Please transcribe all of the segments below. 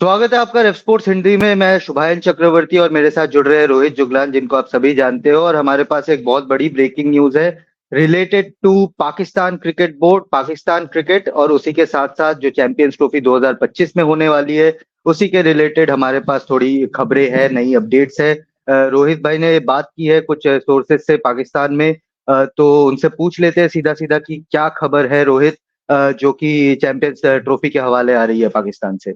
स्वागत है आपका रेफ स्पोर्ट्स हिंदी में। मैं शुभायन चक्रवर्ती और मेरे साथ जुड़ रहे हैं रोहित जुगलान, जिनको आप सभी जानते हो। और हमारे पास एक बहुत बड़ी ब्रेकिंग न्यूज है related to Pakistan cricket board, Pakistan cricket, और उसी के साथ साथ जो चैंपियंस ट्रॉफी 2025 में होने वाली है उसी के रिलेटेड हमारे पास थोड़ी खबरें हैं, नई अपडेट्स है। रोहित भाई ने बात की है कुछ सोर्सेज से पाकिस्तान में। तो उनसे पूछ लेते हैं सीधा सीधा कि क्या खबर है रोहित, जो कि चैंपियंस ट्रॉफी के हवाले आ रही है पाकिस्तान से।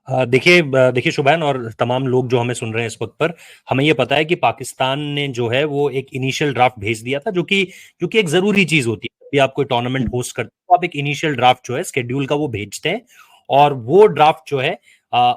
देखिए शुभैन और तमाम लोग जो हमें सुन रहे हैं इस वक्त पर, हमें ये पता है कि पाकिस्तान ने जो है वो एक इनिशियल ड्राफ्ट भेज दिया था, जो कि एक जरूरी चीज होती है। जब भी आप कोई टूर्नामेंट होस्ट करते हो, आप एक इनिशियल ड्राफ्ट जो है स्केड्यूल का वो भेजते हैं। और वो ड्राफ्ट जो है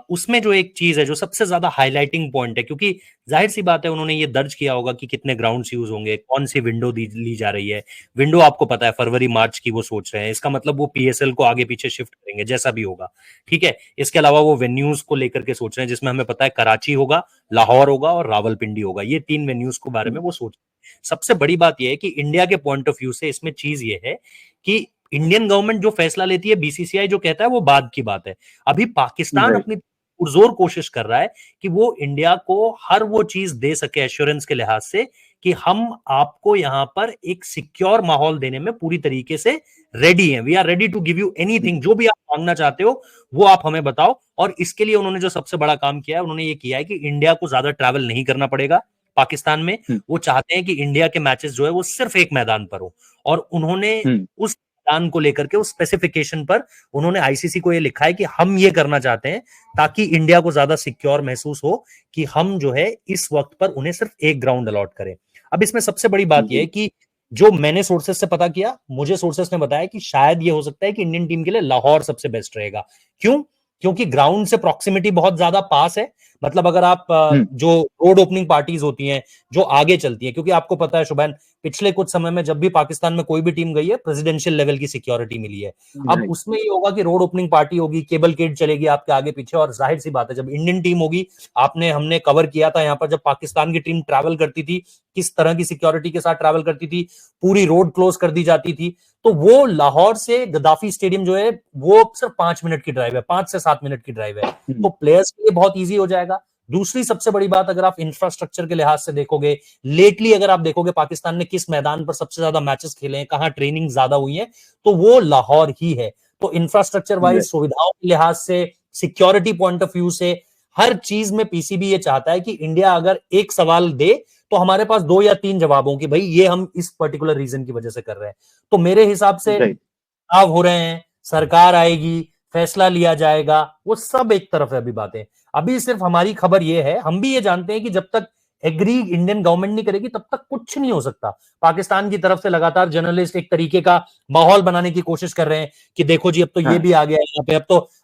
उसमें जो एक चीज है जो सबसे ज्यादा हाईलाइटिंग पॉइंट है, क्योंकि जाहिर सी बात है उन्होंने ये दर्ज किया होगा कि कितने ग्राउंड्स यूज होंगे, कौन सी विंडो ली जा रही है। विंडो आपको पता है फरवरी मार्च की वो सोच रहे हैं, इसका मतलब वो पीएसएल को आगे पीछे शिफ्ट करेंगे जैसा भी होगा। ठीक है। इसके अलावा वो वेन्यूज को लेकर के सोच रहे हैं, जिसमें हमें पता है कराची होगा, लाहौर होगा और रावलपिंडी होगा। ये तीन वेन्यूज के बारे में वो सोच रहे हैं। सबसे बड़ी बात यह है कि इंडिया के पॉइंट ऑफ व्यू से इसमें चीज ये है कि इंडियन गवर्नमेंट जो फैसला लेती है, बीसीसीआई जो कहता है वो बाद की बात है। अभी पाकिस्तान राइट। अपनी पुरजोर कोशिश कर रहा है कि वो इंडिया को हर वो चीज दे सके एश्योरेंस के लिहाज से कि हम आपको यहां पर एक सिक्योर माहौल देने में पूरी तरीके से रेडी हैं। We are ready to give you anything, जो भी आप मांगना चाहते हो वो आप हमें बताओ। और इसके लिए उन्होंने जो सबसे बड़ा काम किया है, उन्होंने ये किया है कि इंडिया को ज्यादा ट्रैवल नहीं करना पड़ेगा पाकिस्तान में। वो चाहते हैं कि इंडिया के मैचेस जो है वो सिर्फ एक मैदान पर हो। और उन्होंने उस मैदान को लेकर के उस स्पेसिफिकेशन पर उन्होंने आईसीसी को ये लिखा है कि हम ये करना चाहते हैं ताकि इंडिया को ज्यादा सिक्योर महसूस हो कि हम जो है इस वक्त पर उन्हें सिर्फ एक ग्राउंड अलॉट करें। अब इसमें सबसे बड़ी बात यह है कि जो मैंने सोर्सेस से पता किया, मुझे सोर्सेस ने बताया कि शायद ये हो सकता है कि इंडियन टीम के लिए लाहौर सबसे बेस्ट रहेगा। क्यों? क्योंकि ग्राउंड से प्रॉक्सिमिटी बहुत ज्यादा पास है। मतलब अगर आप जो रोड ओपनिंग पार्टीज होती हैं जो आगे चलती हैं, क्योंकि आपको पता है शुभैन, पिछले कुछ समय में जब भी पाकिस्तान में कोई भी टीम गई है, प्रेसिडेंशियल लेवल की सिक्योरिटी मिली है। अब उसमें ये होगा कि रोड ओपनिंग पार्टी होगी, केबल केड चलेगी आपके आगे पीछे, और जाहिर सी बात है जब इंडियन टीम होगी, हमने कवर किया था यहाँ पर जब पाकिस्तान की टीम ट्रैवल करती थी, किस तरह की सिक्योरिटी के साथ ट्रैवल करती थी, पूरी रोड क्लोज कर दी जाती थी। तो वो लाहौर से गद्दाफी स्टेडियम जो है वो सिर्फ 5 मिनट की ड्राइव है, 5 से 7 मिनट की ड्राइव है। तो प्लेयर्स के लिए बहुत ईजी हो जाएगा। दूसरी सबसे बड़ी बात, अगर आप इंफ्रास्ट्रक्चर के लिहाज से देखोगे, लेटली अगर आप देखोगे पाकिस्तान ने किस मैदान पर सबसे ज्यादा मैचेस खेले हैं, कहां ट्रेनिंग ज्यादा हुई है, तो वो लाहौर ही है। तो इंफ्रास्ट्रक्चर वाइज, सुविधाओं के लिहाज से, सिक्योरिटी पॉइंट ऑफ व्यू से, हर चीज में पीसीबी ये चाहता है कि इंडिया अगर एक सवाल दे तो हमारे पास 2 या 3 जवाब हों कि भाई ये हम इस पर्टिकुलर रीजन की वजह से कर रहे हैं। तो मेरे हिसाब से चुनाव हो रहे हैं, सरकार आएगी, फैसला लिया जाएगा, वो सब एक तरफ है अभी बातें। अभी सिर्फ हमारी खबर ये है, हम भी ये जानते हैं कि जब तक एग्री इंडियन गवर्नमेंट नहीं करेगी तब तक कुछ नहीं हो सकता। पाकिस्तान की तरफ से लगातार जर्नलिस्ट एक तरीके का माहौल बनाने की कोशिश कर रहे हैं कि देखो जी अब तो ये भी आ गया यहाँ पे,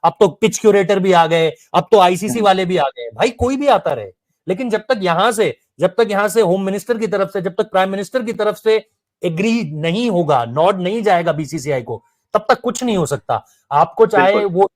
अब तो पिच क्यूरेटर भी आ गए, अब तो आईसीसी वाले भी आ गए। भाई कोई भी आता रहे, लेकिन जब तक यहां से होम मिनिस्टर की तरफ से, जब तक प्राइम मिनिस्टर की तरफ से एग्री नहीं होगा, नॉड नहीं जाएगा बीसीसीआई को, तब तक कुछ नहीं हो सकता। आपको चाहे वो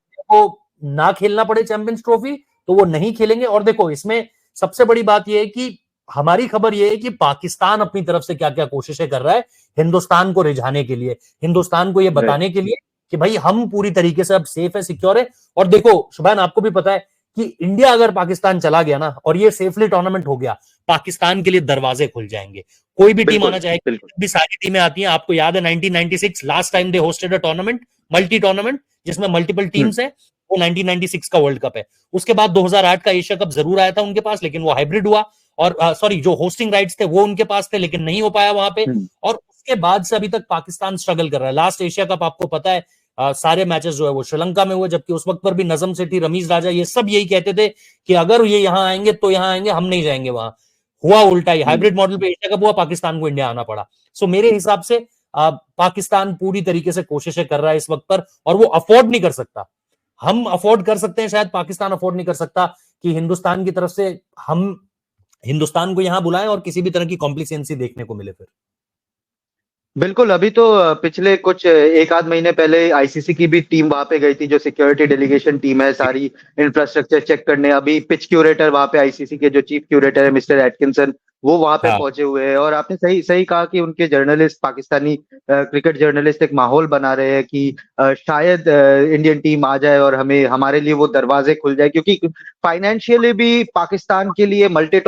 ना खेलना पड़े चैंपियंस ट्रॉफी तो वो नहीं खेलेंगे। और देखो इसमें सबसे बड़ी बात यह है कि हमारी खबर यह है कि पाकिस्तान अपनी तरफ से क्या क्या कोशिशें कर रहा है हिंदुस्तान को रिझाने के लिए, हिंदुस्तान को यह बताने के लिए कि भाई हम पूरी तरीके से अब सेफ है, सिक्योर है। और देखो शुभैन, आपको भी पता है कि इंडिया अगर पाकिस्तान चला गया ना और ये सेफली टूर्नामेंट हो गया, पाकिस्तान के लिए दरवाजे खुल जाएंगे। कोई भी टीम आना चाहेगी, भी सारी टीमें आती हैं। आपको याद है 1996 last time they hosted a tournament, multi tournament जिसमें मल्टीपल टीम्स हैं, वो 1996 का वर्ल्ड कप है। उसके बाद 2008 का एशिया कप जरूर आया था उनके पास, लेकिन वो हाइब्रिड हुआ। और सॉरी, जो होस्टिंग राइट्स थे वो उनके पास थे लेकिन नहीं हो पाया वहां पे। और उसके बाद से अभी तक पाकिस्तान स्ट्रगल कर रहा है। लास्ट एशिया कप आपको पता है सारे मैचेस जो है वो श्रीलंका में हुए, जबकि उस वक्त पर भी नजम सेठी, रमीज राजा, ये सब यही कहते थे कि अगर ये यहां आएंगे तो यहां आएंगे, हम नहीं जाएंगे वहां। हुआ उल्टा ही, हाइब्रिड मॉडल पे एशिया कप हुआ, पाकिस्तान को इंडिया आना पड़ा। सो मेरे हिसाब से पाकिस्तान पूरी तरीके से कोशिशें कर रहा है इस वक्त पर, और वो अफोर्ड नहीं कर सकता। हम अफोर्ड कर सकते हैं, शायद पाकिस्तान अफोर्ड नहीं कर सकता कि हिंदुस्तान की तरफ से हम हिंदुस्तान को यहां बुलाएं और किसी भी तरह की कॉम्प्लिसेंसी देखने को मिले फिर। बिल्कुल। अभी तो पिछले कुछ एक आध महीने पहले आईसीसी की भी टीम वहां पे गई थी, जो सिक्योरिटी डेलीगेशन टीम है, सारी इंफ्रास्ट्रक्चर चेक करने। अभी पिच क्यूरेटर वहां पे, आईसीसी के जो चीफ क्यूरेटर है मिस्टर एटकिंसन, वो वहां पे हाँ पहुंचे हुए हैं। और आपने सही सही कहा कि उनके जर्नलिस्ट, पाकिस्तानी क्रिकेट जर्नलिस्ट एक माहौल बना रहे हैं कि शायद इंडियन टीम आ जाए और हमें, हमारे लिए वो दरवाजे खुल जाए, क्योंकि फाइनेंशियली भी पाकिस्तान के लिए मल्टी टीम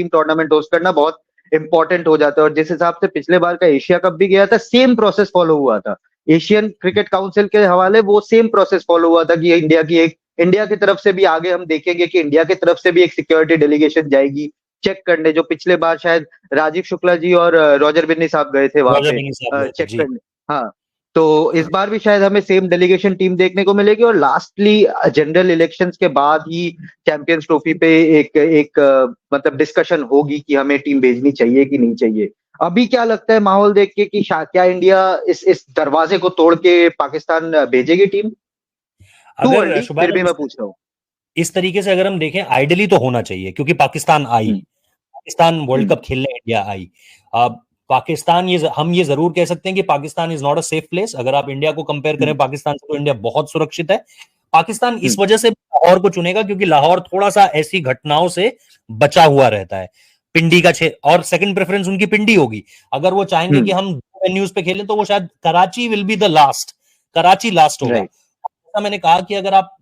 टूर्नामेंट होस्ट करना बहुत इंपॉर्टेंट हो जाता है। और जिस हिसाब से पिछले बार का एशिया कप भी गया था, सेम प्रोसेस फॉलो हुआ था। एशियन क्रिकेट काउंसिल के हवाले वो सेम प्रोसेस फॉलो हुआ था कि इंडिया की तरफ से भी आगे हम देखेंगे कि इंडिया की तरफ से भी एक सिक्योरिटी डेलीगेशन जाएगी चेक करने, जो पिछले बार शायद राजीव शुक्ला जी और रॉजर बिन्नी साहब गए थे वहां रॉजर पे बिन्नी साहब गए थे चेक जी। करने। हाँ, तो इस बार भी शायद हमें सेम डेलीगेशन टीम देखने को मिलेगी। और लास्टली जनरल इलेक्शंस के बाद ही चैंपियंस ट्रॉफी पे एक एक मतलब डिस्कशन होगी कि हमें टीम भेजनी चाहिए कि नहीं चाहिए। अभी क्या लगता है माहौल देख के कि क्या इंडिया इस दरवाजे को तोड़ के पाकिस्तान भेजेगी टीम? टू अगर अर्ली, फिर शुभानंद भी मैं पूछ रहा हूँ। इस तरीके से अगर हम देखें, आइडियली तो होना चाहिए, क्योंकि पाकिस्तान आई, हम्म। पाकिस्तान वर्ल्ड हम्म। कप खेलने इंडिया आई। अब पाकिस्तान, ये हम ये जरूर कह सकते हैं कि Pakistan is not a safe place. अगर आप इंडिया को कंपेयर हम्म। करें पाकिस्तान से, तो इंडिया बहुत सुरक्षित है। पाकिस्तान इस हम्म। वजह से लाहौर को चुनेगा क्योंकि लाहौर थोड़ा सा ऐसी घटनाओं से बचा हुआ रहता है। पिंडी का क्षेत्र, और सेकंड प्रेफरेंस उनकी पिंडी होगी। अगर वो चाहेंगे कि हम्म। हम वेन्यूज पे खेलें, तो वो शायद Karachi will be the last, Karachi last होगा। राइट। जैसा मैंने कहा कि अगर आप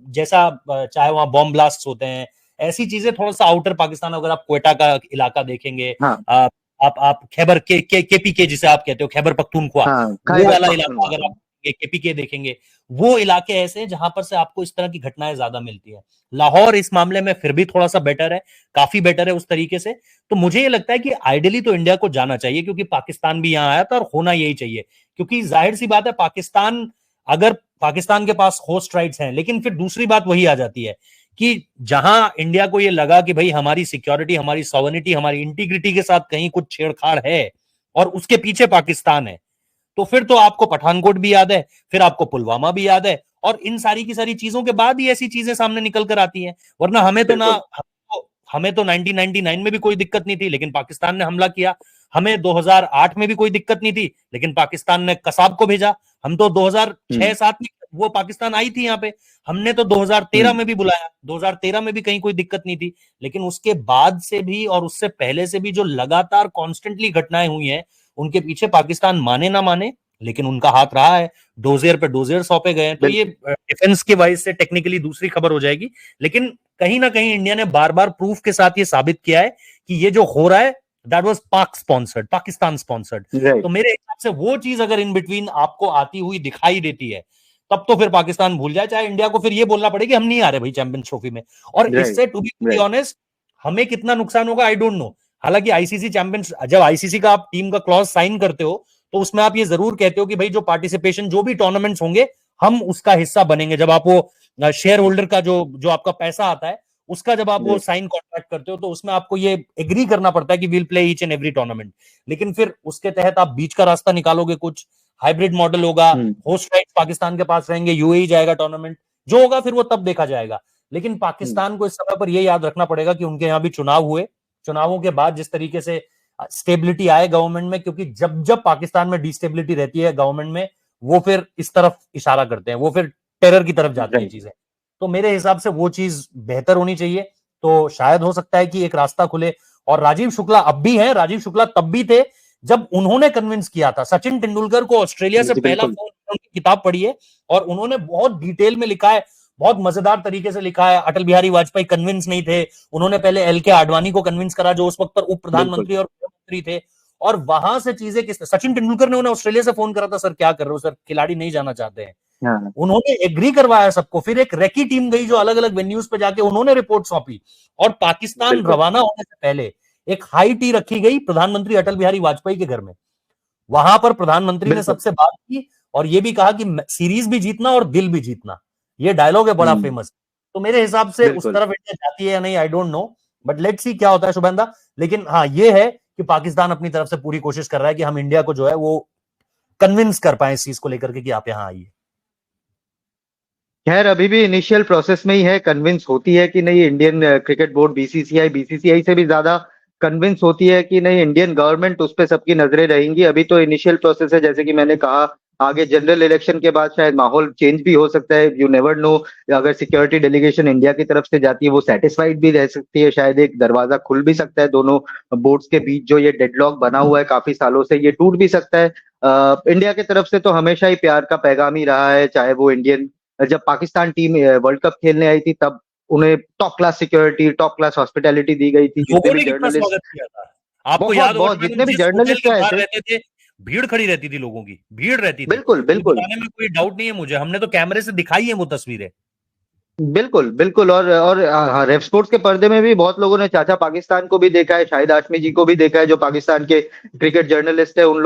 जैसा चाहे वहां बॉम्ब ब्लास्ट होते हैं, ऐसी चीजें थोड़ा सा आउटर पाकिस्तान, अगर आप क्वेटा का इलाका देखेंगे, हाँ। आप खैबर केपीके जिसे आप कहते हो, खैबर पख्तूनख्वा, हाँ, वो खैबर वाला इलाका पख्तूनख्वा। अगर आप केपीके देखेंगे, वो इलाके ऐसे हैं जहां पर से आपको इस तरह की घटनाएं ज्यादा मिलती है। लाहौर इस मामले में फिर भी थोड़ा सा बेटर है, काफी बेटर है उस तरीके से। तो मुझे ये लगता है कि आइडियली तो इंडिया को जाना चाहिए, क्योंकि पाकिस्तान भी यहां आया था और होना यही चाहिए। क्योंकि जाहिर सी बात है, पाकिस्तान, अगर पाकिस्तान के पास होस्ट राइट्स हैं, लेकिन फिर दूसरी बात वही आ जाती है कि जहां इंडिया को ये लगा कि भाई हमारी सिक्योरिटी, हमारी सॉवरेनिटी, हमारी इंटीग्रिटी के साथ कहीं कुछ छेड़छाड़ है और उसके पीछे पाकिस्तान है, तो फिर तो आपको पठानकोट भी याद है, फिर आपको पुलवामा भी याद है, और इन सारी की सारी चीजों के बाद ही ऐसी चीजें सामने निकल कर आती हैं। वरना बिल्कुल। हमें तो 1999 में भी कोई दिक्कत नहीं थी, लेकिन पाकिस्तान ने हमला किया। हमें 2008 में भी कोई दिक्कत नहीं थी, लेकिन पाकिस्तान ने कसाब को भेजा। हम तो हम्म। 2006-7 में वो पाकिस्तान आई थी यहाँ पे, हमने तो 2013 हम्म। में भी बुलाया, 2013 में भी कहीं कोई दिक्कत नहीं थी। लेकिन उसके बाद से भी और उससे पहले से भी जो लगातार कॉन्स्टेंटली घटनाएं हुई हैं, उनके पीछे पाकिस्तान माने ना माने, लेकिन उनका हाथ रहा है। डोजियर पे डोजियर सौंपे गए हैं। तो ये बिल्कुल। डिफेंस के वाइज से टेक्निकली दूसरी खबर हो जाएगी, लेकिन कहीं ना कहीं इंडिया ने बार बार प्रूफ के साथ ये साबित किया है कि ये जो हो रहा है, दैट वाज पाक स्पॉन्सर्ड, पाकिस्तान स्पॉन्सर्ड। राइट। तो मेरे हिसाब से वो चीज अगर इन बिटवीन आपको आती हुई दिखाई देती है, तब तो फिर पाकिस्तान भूल जाए, चाहे इंडिया को फिर ये बोलना पड़े कि हम नहीं आ रहे भाई चैंपियंस ट्रॉफी में। और राइट। इससे टू बी राइट। ऑनेस्ट, हमें कितना नुकसान होगा आई डोंट नो। हालांकि आईसीसी चैंपियंस, जब आईसीसी का आप टीम का क्लॉज साइन करते हो, तो उसमें आप ये जरूर कहते हो कि भाई जो पार्टिसिपेशन, जो भी टूर्नामेंट्स होंगे, हम उसका हिस्सा बनेंगे। जब आप वो शेयर होल्डर का जो जो आपका पैसा आता है, उसका जब आप वो राइट। साइन कॉन्ट्रैक्ट करते हो, तो उसमें आपको ये एग्री करना पड़ता है कि will play each and every tournament. लेकिन फिर उसके तहत आप बीच का रास्ता निकालोगे, कुछ हाइब्रिड मॉडल होगा, हम्म। होस्ट राइट्स पाकिस्तान के पास रहेंगे, यूएई जाएगा टूर्नामेंट, जो होगा फिर वो तब देखा जाएगा। लेकिन हम्म। पाकिस्तान को इस समय पर यह याद रखना पड़ेगा कि उनके यहां भी चुनाव हुए, चुनावों के बाद जिस तरीके से स्टेबिलिटी आए गवर्नमेंट में, क्योंकि जब जब पाकिस्तान में डिस्टेबिलिटी रहती है गवर्नमेंट में, वो फिर इस तरफ इशारा करते हैं, वो फिर टेरर की तरफ जाती हैं राइट। चीजें। तो मेरे हिसाब से वो चीज बेहतर होनी चाहिए। तो शायद हो सकता है कि एक रास्ता खुले। और राजीव शुक्ला अब भी हैं, राजीव शुक्ला तब भी थे जब उन्होंने कन्विंस किया था सचिन तेंदुलकर को ऑस्ट्रेलिया से जी, पहला बिल्कुल। फोन। उनकी किताब पढ़ी है और उन्होंने बहुत डिटेल में लिखा है, बहुत मजेदार तरीके से लिखा है। अटल बिहारी वाजपेयी कन्विंस नहीं थे, उन्होंने पहले एल के आडवाणी को कन्विंस करा, जो उस वक्त पर उप बिल्कुल। प्रधानमंत्री और मंत्री थे। और वहां से चीजें किस, सचिन तेंदुलकर ने उन्हें ऑस्ट्रेलिया से फोन करा था, सर क्या कर रहे हो सर, खिलाड़ी नहीं जाना चाहते हैं। हाँ। उन्होंने एग्री करवाया सबको, फिर एक रेकी टीम गई जो अलग अलग वेन्यूज पे जाके उन्होंने रिपोर्ट सौंपी। और पाकिस्तान बिल्कुल। रवाना होने से पहले एक हाई टी रखी गई प्रधानमंत्री अटल बिहारी वाजपेयी के घर में। वहां पर प्रधानमंत्री ने बिल्कुल। सबसे बात की और ये भी कहा कि सीरीज भी जीतना और दिल भी जीतना। ये डायलॉग है बड़ा हम्म। फेमस। तो मेरे हिसाब से उस बिल्कुल। तरफ इंडिया जाती है या नहीं, I don't know, but let's see क्या होता है शुभेंदा। लेकिन हाँ, ये है कि पाकिस्तान अपनी तरफ से पूरी कोशिश कर रहा है कि हम इंडिया को जो है वो कन्विंस कर पाए इस चीज को लेकर के कि आप यहां आइए। खैर, अभी भी इनिशियल प्रोसेस में ही है, कन्विंस होती है कि नहीं Indian cricket board, BCCI, BCCI से भी ज्यादा कन्विंस होती है कि नहीं इंडियन गवर्नमेंट उस पे सबकी नजरें रहेंगी। अभी तो इनिशियल प्रोसेस है, जैसे कि मैंने कहा, आगे जनरल इलेक्शन के बाद शायद माहौल चेंज भी हो सकता है, यू नेवर नो। अगर सिक्योरिटी डेलीगेशन इंडिया की तरफ से जाती है वो सेटिस्फाइड भी रह सकती है, शायद एक दरवाजा खुल भी सकता है दोनों बोर्ड्स के बीच, जो ये डेडलॉक बना हुआ है काफी सालों से ये टूट भी सकता है। इंडिया की तरफ से तो हमेशा ही प्यार का पैगाम ही रहा है, चाहे वो इंडियन, जब पाकिस्तान टीम वर्ल्ड कप खेलने आई थी तब उन्हें top class security, top class hospitality दी गई थी। जितने लोगों भी ने कितना जर्नलिस्ट, स्वागत किया था, आपको बहुत याद होगा बहुत शायद जितने हम भी जिस होटल जर्नलिस्ट के आए बाहर थे, रहते थे, भीड़ खड़ी रहती थी, लोगों की भीड़ रहती थी। बिल्कुल ये बिल्कुल बताने में कोई डाउट नहीं है मुझे, हमने तो कैमरे से दिखाई है वो तस्वीरें। बिल्कुल बिल्कुल। और हाँ, रेफ स्पोर्ट्स के पर्दे में भी बहुत लोगों ने चाचा पाकिस्तान को भी देखा है, शाहिद हाशमी जी को भी देखा है, जो पाकिस्तान के क्रिकेट जर्नलिस्ट है। उन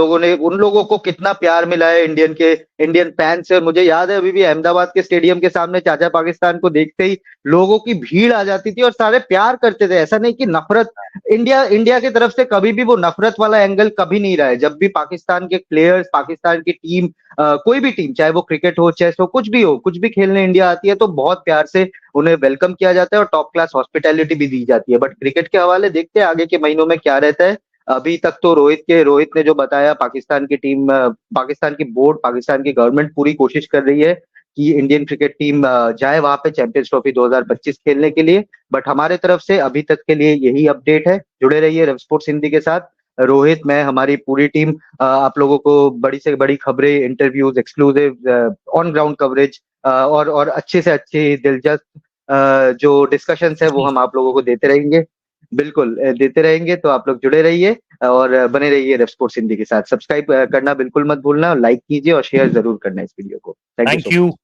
लोगों को कितना प्यार मिला है इंडियन फैन से। और मुझे याद है अभी भी अहमदाबाद के स्टेडियम के सामने चाचा पाकिस्तान को देखते ही लोगों की भीड़ आ जाती थी और सारे प्यार करते थे। ऐसा नहीं कि नफरत, इंडिया की तरफ से कभी भी वो नफरत वाला एंगल कभी नहीं रहा है। जब भी पाकिस्तान के प्लेयर्स, पाकिस्तान की टीम, कोई भी टीम, चाहे वो क्रिकेट हो, चेस हो, कुछ भी हो, कुछ भी खेलने इंडिया आती है तो बहुत प्यार से उन्हें वेलकम किया जाता है और टॉप क्लास हॉस्पिटैलिटी भी दी जाती है। बट क्रिकेट के हवाले देखते हैं आगे के महीनों में क्या रहता है। अभी तक तो रोहित ने जो बताया, पाकिस्तान की टीम, पाकिस्तान की बोर्ड, पाकिस्तान की गवर्नमेंट पूरी कोशिश कर रही है कि इंडियन क्रिकेट टीम जाए वहां पे चैंपियंस ट्रॉफी 2025 खेलने के लिए। बट हमारे तरफ से अभी तक के लिए यही अपडेट है। जुड़े रहिए रेव स्पोर्ट्स हिंदी के साथ। रोहित, मैं, हमारी पूरी टीम आप लोगों को बड़ी से बड़ी खबरें, interviews, exclusive on ground coverage और अच्छे से अच्छी दिलचस्प जो डिस्कशंस है वो हम आप लोगों को देते रहेंगे। बिल्कुल देते रहेंगे। तो आप लोग जुड़े रहिए और बने रहिए रेव स्पोर्ट्स हिंदी के साथ। सब्सक्राइब करना बिल्कुल मत भूलना, लाइक कीजिए और शेयर जरूर करना इस वीडियो को। Thank you thank so you, much.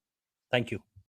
Thank you.